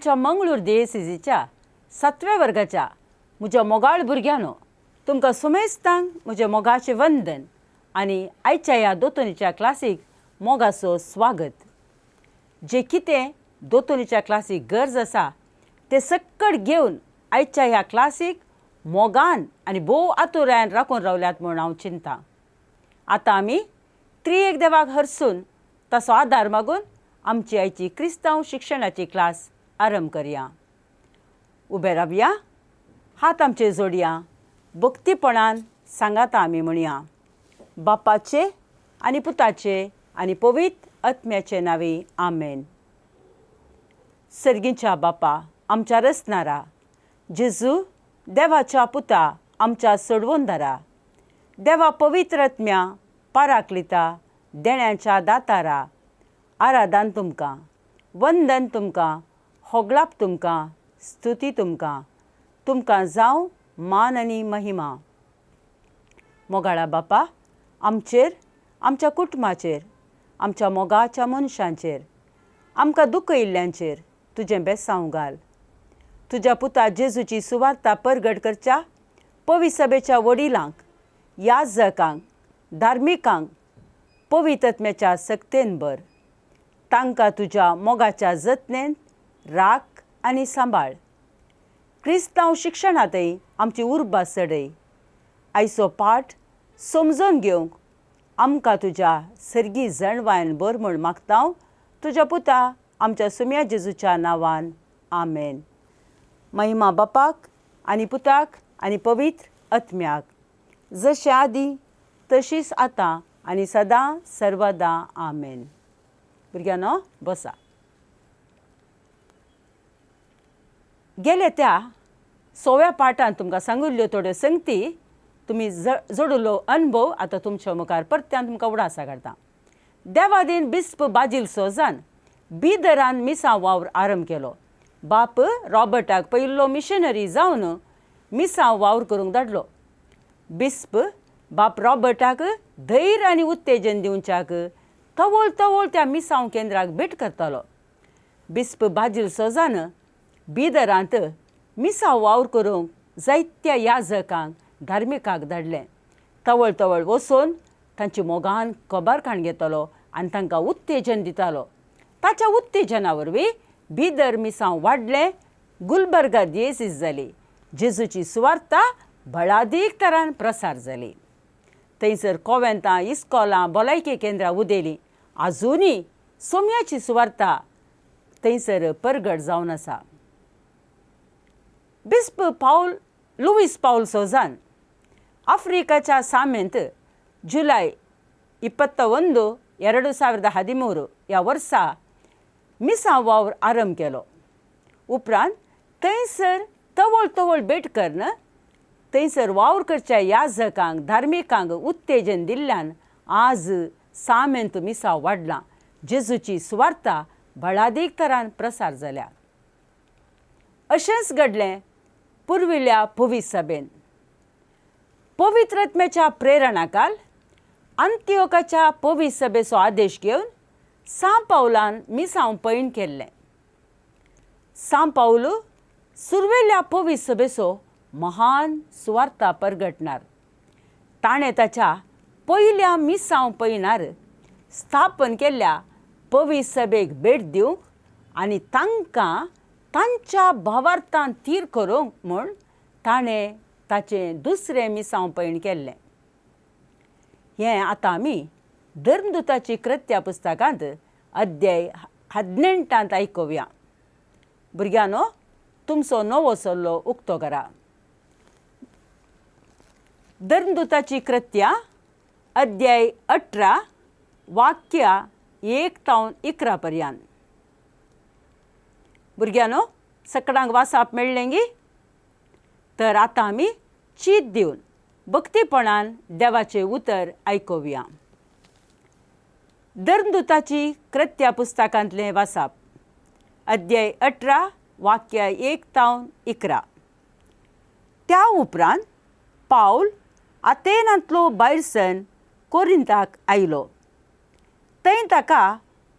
आमच्या मंगळूर DACCच्या 7व्या वर्गाच्या म्हज्या मोगाळ भुरग्यांनो, तुमकां सुमेस्तांक म्हजें मोगाचें वंदन आनी आयच्या ह्या दोतोनीच्या क्लासीक मोगाचो स्वागत. जे कितें दोतोनीच्या क्लासीक गरज आसा ते सक्कड घेवन आयच्या ह्या क्लासीक मोगान आनी भोव आतुरायेन राखून रावल्यात म्हूण हांव चिंतां. आतां आमी त्रियेक देवाक हरसून ताचो आदार मागून आमची आयची क्रिस्तांव शिक्षणाची क्लास आरंभ करया. उबे रावया, हात आमचे जोडया, भक्तीपणान सांगाता आमी म्हणया. बापाचे आनी पुताचे आनी पवित्र आत्म्याचे नांवे आमेन. सर्गीच्या बापा आमच्या रचणारा, जेजू देवाच्या पुता आमच्या सोडवून धरा. देवा पवित्र आत्म्या पाराकलिता देण्याच्या दातारा, आराधन तुमकां, वंदन तुमकां, होगलाप तुमकां, स्तुती तुमकां. तुमकां जावं मान आनी महिमा. मोगाळा बापा आमचेर, आमच्या कुटुंबाचेर, आमच्या मोगाच्या मनशांचेर, आमकां दुखयिल्ल्यांचेर तुजें बेसांव घाल. तुज्या पुता जेजूची सुवार्ता परगट करच्या पवित्र सभेच्या वडिलांक, याजकांक, धार्मिकांक पवित्र आत्म्याच्या सक्तेन भर. तांकां तुज्या मोगाच्या जतनेन राख आनी सांबाळ. क्रिस्तांव शिक्षणांतय आमची उर्बा चडय. आयचो पाठ समजून घेवंक आमकां तुज्या सर्गी जणवायन भर म्हूण मागता तुज्या पुता आमच्या सुम्या जेजूच्या नांवान आमेन. महिमा बापाक आनी पुताक आनी पवित्र आत्म्याक, जशें आदीं तशींच आतां आनी सदां सर्वदा आमेन. भुरग्यांनो बसा. गेले त्या 6व्या पाठांत तुमकां सांगिल्ल्यो थोड्यो संगती तुमी जोडिल्लो अनुभव आतां तुमच्या मुखार परत्यान तुमकां उडासा काडटा. देवादीन बिस्प बाजील सोजान बिदरान मिसांव वावर आरंभ केलो. बाप रॉबर्टाक पयलो मिशनरी जावन मिसांव वावर करूंक धाडलो. बिस्प बाप रॉबर्टाक धैर्य आनी उत्तेजन दिवच्याक तवळ तवळ त्या मिसांव केंद्राक भेट करतालो. बिस्प बाजील सोजान बिदरांत मिसांव वावर करूंक जायत्या याजकांक, धार्मिकांक धाडलें. तवळ तवळ वचून तांची मोगान खबरकाण घेतालो आनी तांकां उत्तेजन दितालो. ताच्या उत्तेजना वरवीं बिदर मिसांव वाडलें. गुलबर्गा DACC जाली. जेजूची सुवार्ता भलादीक तरान प्रसार जाली. थंयसर कॉवेंतां, इस्कॉलां, भलायकी केंद्रां उदेलीं. आजुनूय सोम्याची सुवार्ता थंयसर परगट जावन आसा. बिस्प लुईस पाऊल सोजान आफ्रिकाच्या सामेंत जुलय 21, 2013 ह्या वर्सा मिसांव वावर आरंभ केलो. उपरांत थंयसर तवळ तवळ भेट करून थंयसर वावर करच्या याजकांक, धार्मिकांक उत्तेजन दिल्ल्यान आज सामेंत मिसांव वाडलां. जेजूची सुवार्ता भलादीक तरान प्रसार जाल्या. अशेंच घडलें पुर्विल्ल्या पवित्र सभेन. पवित्र आत्म्याच्या प्रेरणाकाल अंत्योकाच्या पवित्र सभेचो आदेश घेवन सांव पावलान मिसांव पैण केल्लें. सांव पावल सुरवेल्ल्या पवित्र सभेचो महान सुवार्ता परगटणार. ताणें ताच्या पयल्या मिसांव पैणार स्थापन केल्ल्या पवित्र सभेक भेट दिवंक आनी तांकां तांच्या भावार्थान थीर करूंक म्हूण ताणें ताचें दुसरें मिसांव पैण केल्लें. हें आतां आमी धर्मदुताची कृत्या पुस्तकांत अध्याय 18 आयकुया. भुरग्यांनो तुमचो नवो सल्लो उक्तो करा. धर्मदुताची कृत्या अध्याय 18 वाक्या 1 ते 11 पर्यंत. भुरग्यांनो सकाळांक वाचप मेळ्ळें गी? तर आतां आमी चीत दिवन भक्तीपणान देवाचें उतर आयकुया. धर्मदुताची कृत्या पुस्तकांतलें वाचप अध्याय 18 वाक्या 1 ते 11. त्या उपरांत पाऊल आतेनांतलो भायर सवन कोरिंताक आयलो. थंय ताका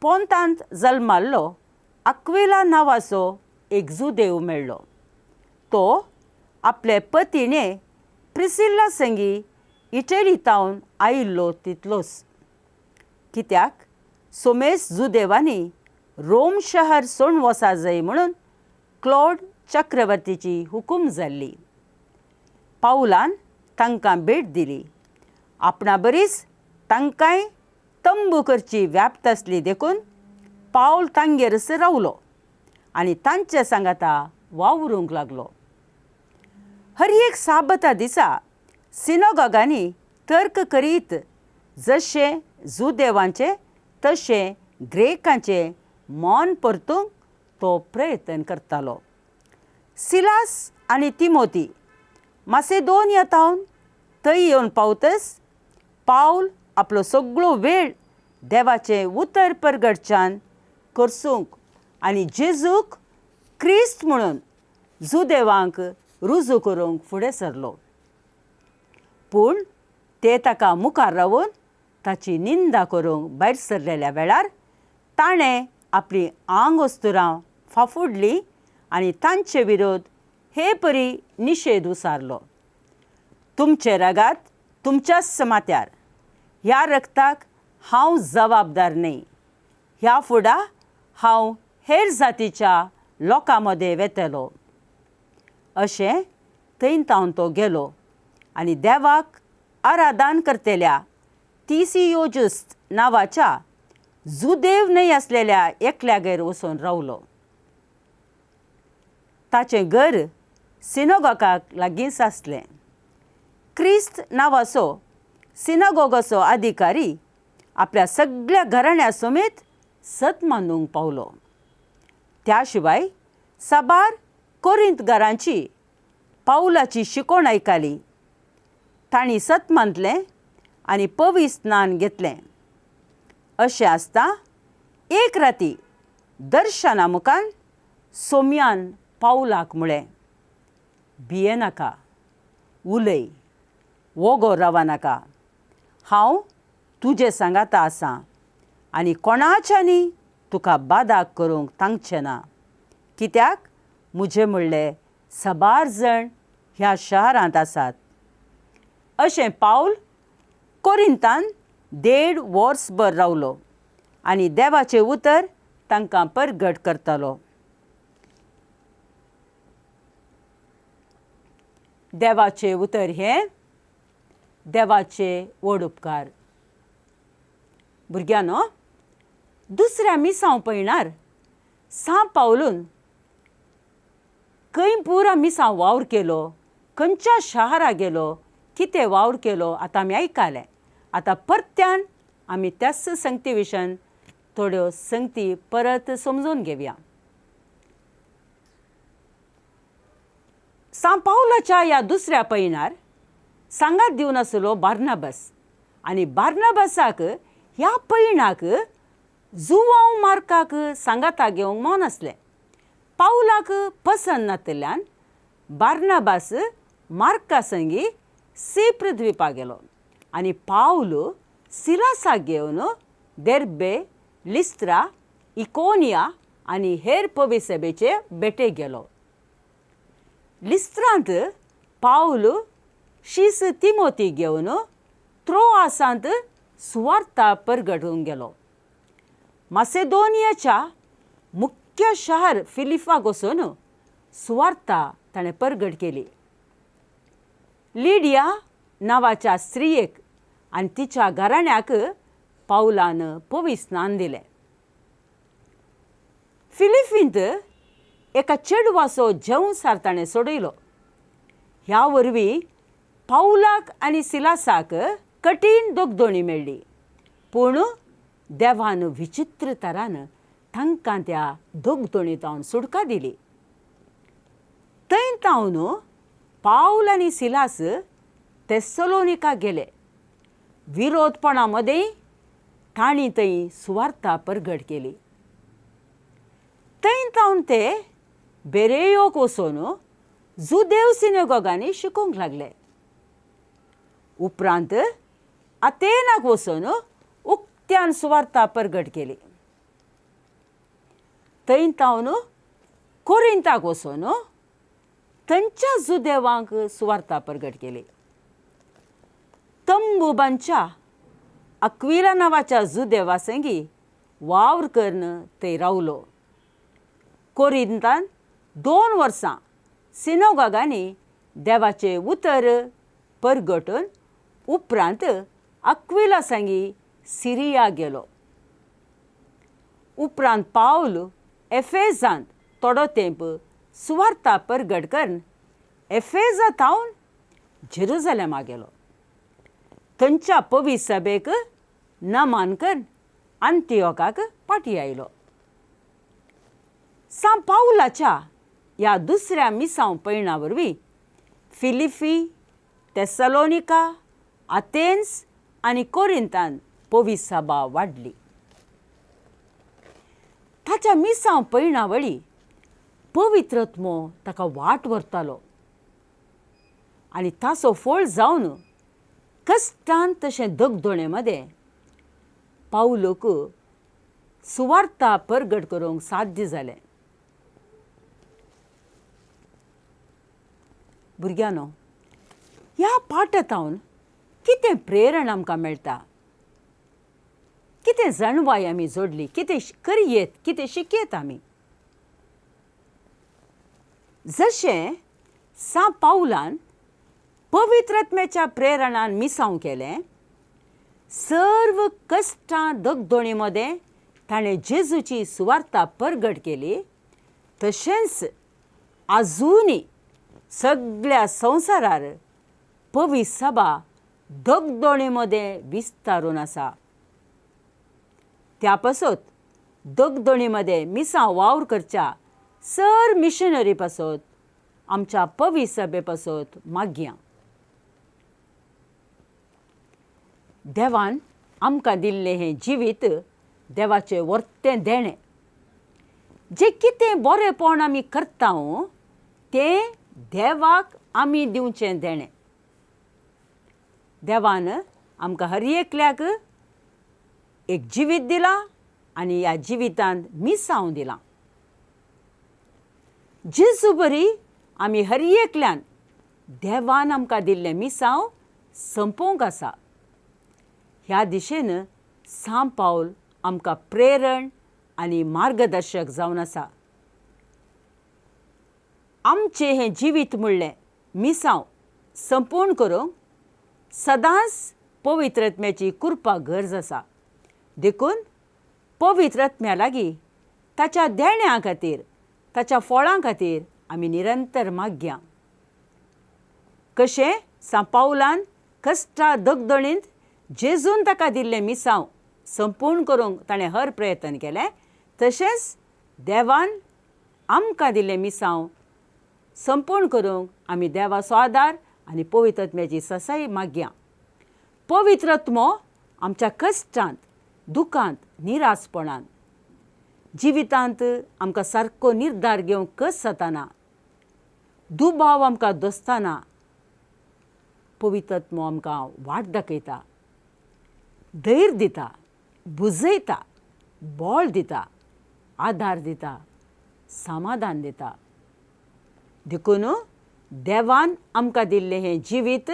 पोंतांत जल्माल्लो अक्विला नांवाचो एक जुदेव मेळ्ळो. तो आपले पतीने प्रिसिल्ला संगी इटलीतावन आयिल्लो तितलोच. कित्याक सोमेस जुदेवांनी रोम शहर सोडून वचा जाय म्हणून क्लॉड चक्रवर्तीची हुकूम जाल्ली. पावलान तांकां भेट दिली. आपणा बरीच तांकांय तंबू करची व्याप्त आसली देखून पावल तांगेरच रावलो आनी तांचे सांगाता वावरूंक लागलो. हर एक साबता दिसा सिनोगॉगांनी तर्क करीत जशे जुदेवांचे तशे ग्रेकांचे मन परतूंक तो प्रयत्न करतालो. सिलास आनी तिमोथी मासेदोनियांतावन थंय येवन पावतच पावल आपलो सगळो वेळ देवाचें उतर परगटच्यान करसूंक आनी जेजूक क्रिस्त म्हणून जुदेवांक रुजू करूंक फुडें सरलो. पूण ते ताका मुखार रावून ताची निंदा करूंक भायर सरलेल्या वेळार ताणें आपली आंगोस्तुरां फाफुडलीं आनी तांचे विरोध हे परी निशेध उसारलो. तुमचे रगात तुमच्याच माथ्यार. ह्या रक्ताक हांव जबाबदार न्ही. ह्या फुडां हांव हेर जातीच्या लोकां मदें वेतलो. अशें थंयतावन तो गेलो आनी देवाक आराधन करतेल्या तिसियोजुस्त नांवाच्या जुदेव न्हय आसलेल्या एकल्यागेर वचून रावलो. ताचें घर सिनोगॉगाक लागींच आसलें. क्रिस्त नांवाचो सिनोगॉगाचो अधिकारी आपल्या सगळ्या घराण्या समेत सत मानूंक पावलो. त्या शिवाय साबार कोरिंथकारांची पावलाची शिकोवण आयकली. तांणी सत मानलें आनी पवित्र स्नान घेतलें. अशें आसता एक राती दर्शना मुखान सोम्यान पावलाक म्हळें, भियेनाका, उलय, वोगो रावनाका. हांव तुजे सांगाता आसां आनी कोणाच्यानी तुका बादाक करूंक तांगचें ना. कित्याक म्हजें म्हणलें साबार जण ह्या शारांत आसात. अशें पावल कोरिंतान 1.5 वर्सभर रावलो आनी देवाचें उतर तांकां परगट करतालो. देवाचें उतर हें देवाचे व्हड उपकार. भुरग्यांनो, दुसऱ्या मिसांव पयणार सान पावलून खंय पुरा मिसांव वावर केलो, खंयच्या शारां गेलो, कितें वावर केलो आतां आमी आयकलें. आतां परत्यान आमी त्याच संगती विशयन थोड्यो संगती परत समजून घेवया. सान पावलाच्या ह्या दुसऱ्या पयणार सांगात दिवन आसलो बार्नबास आनी बार्नबासाक ह्या पयणाक जुवांव मार्काक सांगाता घेवंक मन आसलें. पावलाक पसंद नातल्यान बार्नबास मार्का संगी सिप्र द्विपाक गेलो आनी पावल सिलासाक घेवन देर्बे, लिस्त्रा, इकोनिया आनी हेर पवित्र सभेचे बेटेक गेलो. लिस्त्रांत पावल शीस तिमोथी घेवन त्रोआसांत सुवार्ता परगटूंक गेलो. मासेदोनियाच्या मुख्य शहर फिलिपाक वचून सुवार्ता ताणें परगट केली. लिडिया नांवाच्या स्त्रियेक आनी तिच्या घराण्याक पावलान पवित्र स्नान दिलें. फिलिपींत एका चेडवाचो जेवसार ताणें सोडयलो. ह्या वरवीं पावलाक आनी सिलासाक कठीण दोगदोणी मेळ्ळी. पूण देवान विचित्र तरान तांकां त्या दोगदोणींतावन सुटका दिली. थंयतावन पावल आनी सिलास थेसलोनिका गेले. विरोधपणा मदें तांणी थंय सुवार्ता परगट केली. थंयतावन ते बेरेयोक वचून जुदेव सिनेगॉगांनी शिकूंक लागले. उपरांत आतेनाक वचून उक्त्यान सुवार्ता परगट केली. थंयतावन कोरिंताक वचून थंयच्या जुदेवांक सुवार्ता प्रगट केली. तंबुबांच्या अक्विला नांवाच्या जुदेवा संगी वावर करून थंय रावलो. कोरिंतान 2 वर्सां सिनोगागांनी देवाचे उतर परगटून उपरांत अक्विला संगी सिरिया गेलो. उपरांत पावल एफेजांत थोडो तेंप सुवार्ता प्रगट करून एफेजांत थावन जेरुसलेमा गेलो. थंयच्या पवित्र सभेक नमान करून अंतियोकाक पाटी आयलो. सांत पावलाच्या ह्या दुसऱ्या मिसांव पैणा वरवीं फिलिपी, तेसलोनिका, अथेन्स आनी कोरिंतान पवित्र सभा वाडली. ताच्या मिसांव पैणा वळी पवित्रत्मो ताका वाट व्हरतालो आनी ताचो फळ जावन कश्टान तशें दगदणे मदें पावलोक सुवार्ता प्रगट करूंक साध्य जालें. भुरग्यांनो, ह्या पाठांतावन कितें प्रेरण आमकां मेळटा, कितें जाणवाय आमी जोडली, कितें करयेत, कितें शिकयत आमी. जशें सांत पावलान पवित्रत्म्याच्या प्रेरणान मिसांव केलें, सर्व कश्टां दगदोणी मदें ताणें जेजूची सुवार्ता प्रगट केली, तशेंच आजुनी सगळ्या संवसारार पवित्र सभा दगदोणी मदें विस्तारून आसा. त्या पासत दगदोणी मदें मिसांव वावर करच्या सर मिशनरी पासत आमच्या पवित्र सभे पासत मागया. देवान आमकां दिल्लें हें जिवीत देवाचें वर्तें देणें. जें कितें बरेंपण आमी करता तें देवाक आमी दिवचें देणें. देवान आमकां हर एकल्याक एक जिवीत दिलां आनी ह्या जिवितांत मिसांव दिलां. जेजू बरी आमी हर एकल्यान देवान आमकां दिल्लें मिसांव संपोवंक आसा. ह्या दिशेन सांत पावल आमकां प्रेरण आनी मार्गदर्शक जावन आसा. आमचें हें जिवीत म्हणलें मिसांव संपूर्ण करूंक सदांच पवित्रत्म्याची कृपा गरज आसा. देखून पवित्रत्म्या लागीं ताच्या देण्यां खातीर, ताच्या फळां खातीर आमी निरंतर मागया. कशें सांत पावलान कश्टा दगदणींत जेजून ताका दिल्लें मिसांव संपूर्ण करूंक ताणें हर प्रयत्न केलें, तशेंच देवान आमकां दिल्लें मिसांव संपूर्ण करूंक आमी देवाचो आदार आनी पवित्रत्म्याची ससाई मागया. पवित्रत्मो आमच्या कश्टांत, दुखांत, निरासपणांत, जिवितांत आमकां सारको निर्धार घेवंक कस जाताना, दुबाव आमकां दोसताना पवित्रत्मो आमकां वाट दाखयता, धैर्य दिता, बुजयता, बळ दिता, आदार दिता, समाधान दिता. देखून देवान आमकां दिल्लें हें जिवीत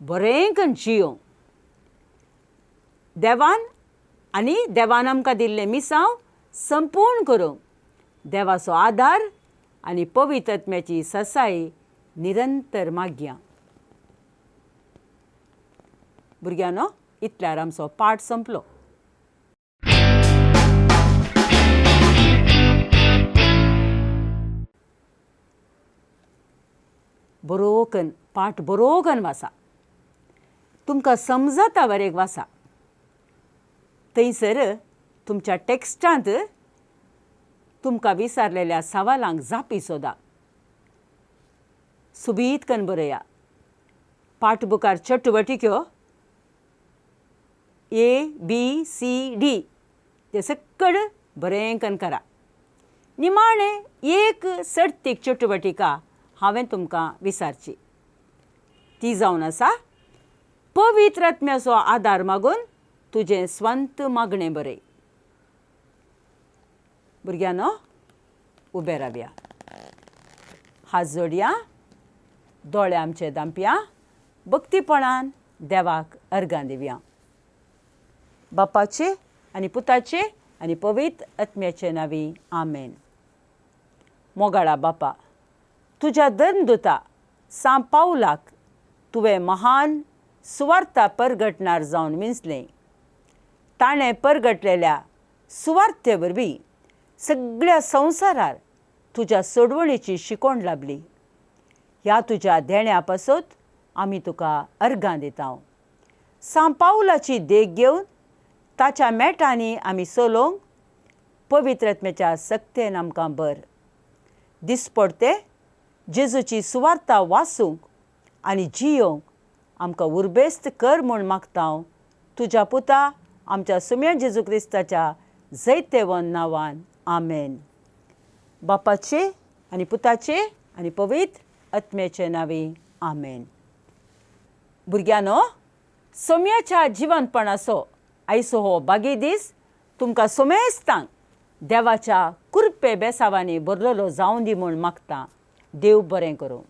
बरें करून जियोंक, देवान आमकां दिल्लें मिसांव संपूर्ण करूंक देवाचो आदार आनी पवित्रत्म्याची ससाई निरंतर मागया. भुरग्यांनो, इतल्यार आमचो पाठ संपलो. बरोकन पाठ बरोकन वाचा. तुमकां समजता वरेक वाचा. थंयसर तुमच्या टेक्स्टांत तुमकां विचारलेल्या सवालांक जापी सोदा. सुबीत करून बरया. पाठबुकार चटवटिक्यो ABCD ते सकड बरें करून करा. निमाणें एक सर्तीक चटवटिका हांवें तुमकां विचारची. ती जावन आसा, पवित्रत्म्याचो आदार मागून तुजें स्वंत मागणें बरय. भुरग्यांनो, उबे रावया. हात जोडया, दोळे आमचे धांपया, भक्तीपणान देवाक अर्गां दिवया. बापाचे आनी पुताचे आनी पवित्र आत्म्याचे नांवी आमेन. मोगाळा बापा, तुज्या धर्मदुता सांत पावलाक तुवें महान सुवार्ता परगटणार जावन विंचलें. ताणें परगटलेल्या सुवार्ते वरवीं सगळ्या संवसारार तुज्या सोडवणेची शिकोण लाभली. ह्या तुज्या देण्या पासत आमी तुका अर्गां दिता. सांत पावलाची देख घेवन ताच्या मेटांनी आमी चलोवंक पवित्र आत्म्याच्या सक्तेन आमकां बर. दिसपडते जेजूची सुवार्ता वाचूंक आनी जियोंक आमकां उर्बेस्त कर म्हूण मागता तुज्या पुता आमच्या सुम्या जेजू क्रिस्ताच्या जैतेवन नांवान आमेन. बापाचे आनी पुताचे आनी पवित्र आत्म्याचे नांवी आमेन. भुरग्यानो, सोम्याच्या जिवंतपणाचो आयचो हो बागी दीस तुमकां सोमेस्तांक देवाच्या कुरपे बेसावांनी भरलेलो जावं दी म्हूण मागता. देव बरें करूं.